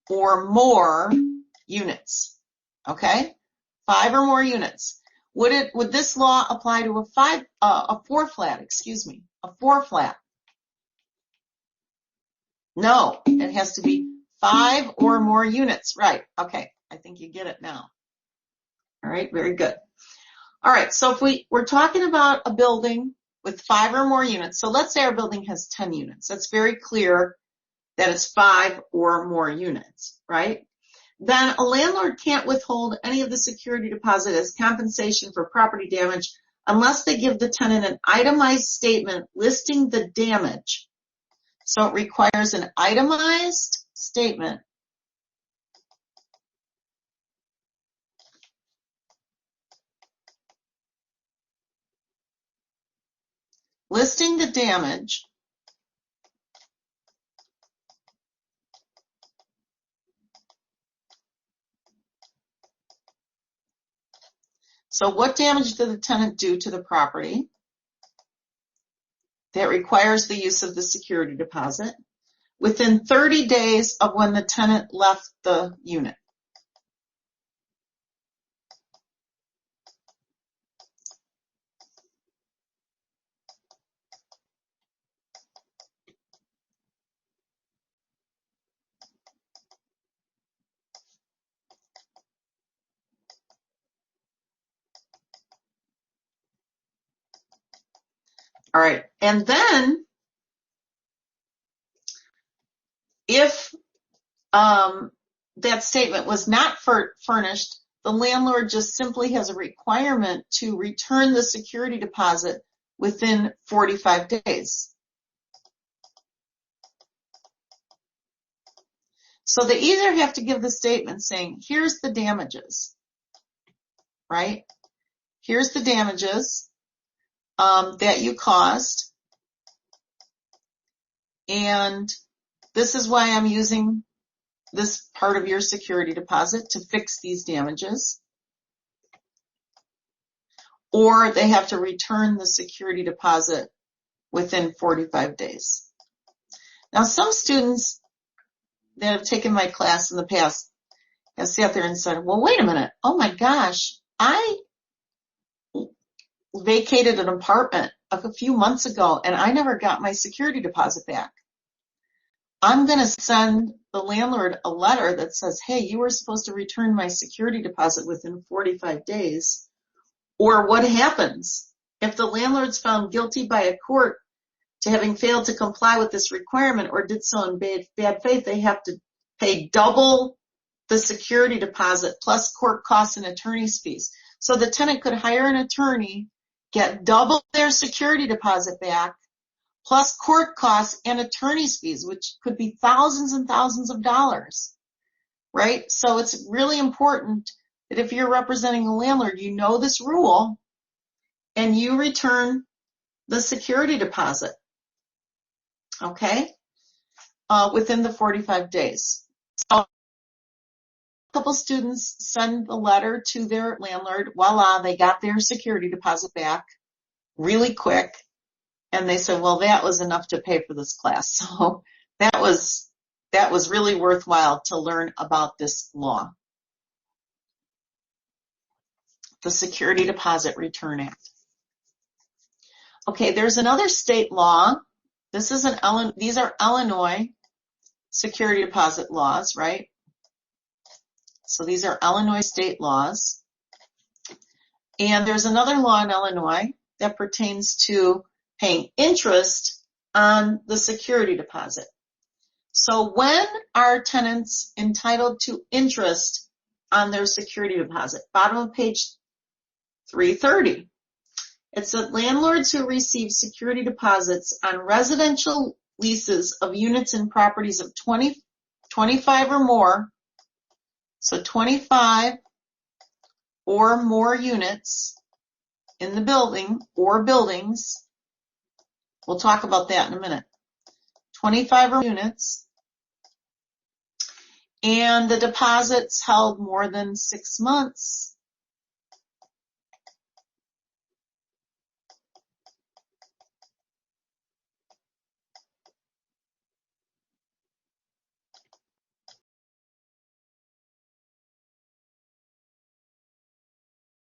or more units. Okay? 5 or more units. Would this law apply to a 4 flat, a 4 flat? No, it has to be 5 or more units. Right. Okay. I think you get it now. All right. Very good. All right. So if we're talking about a building with 5 or more units, so let's say our building has 10 units. That's very clear that it's 5 or more units, right? Then a landlord can't withhold any of the security deposit as compensation for property damage unless they give the tenant an itemized statement listing the damage. So it requires an itemized statement listing the damage So what damage did the tenant do to the property that requires the use of the security deposit within 30 days of when the tenant left the unit? All right, and then if that statement was not furnished, the landlord just simply has a requirement to return the security deposit within 45 days. So they either have to give the statement saying, here's the damages, right? Here's the damages that you caused, and this is why I'm using this part of your security deposit to fix these damages. Or they have to return the security deposit within 45 days. Now, some students that have taken my class in the past have sat there and said, well, wait a minute. Oh my gosh, I vacated an apartment a few months ago and I never got my security deposit back. I'm going to send the landlord a letter that says, hey, you were supposed to return my security deposit within 45 days. Or what happens if the landlord's found guilty by a court to having failed to comply with this requirement or did so in bad faith? They have to pay double the security deposit plus court costs and attorney's fees. So the tenant could hire an attorney, get double their security deposit back, plus court costs and attorney's fees, which could be thousands and thousands of dollars, right? So it's really important that if you're representing a landlord, you know this rule and you return the security deposit, okay, within the 45 days. So a couple students send the letter to their landlord, voila, they got their security deposit back really quick. And they said, well, that was enough to pay for this class. So that was really worthwhile to learn about this law. The Security Deposit Return Act. Okay, there's another state law. These are Illinois security deposit laws, right? So these are Illinois state laws. And there's another law in Illinois that pertains to paying interest on the security deposit. So when are tenants entitled to interest on their security deposit? Bottom of page 330. It said landlords who receive security deposits on residential leases of units in properties of 25 or more, so 25 or more units in the building or buildings. We'll talk about that in a minute. 25 or more units, and the deposits held more than 6 months,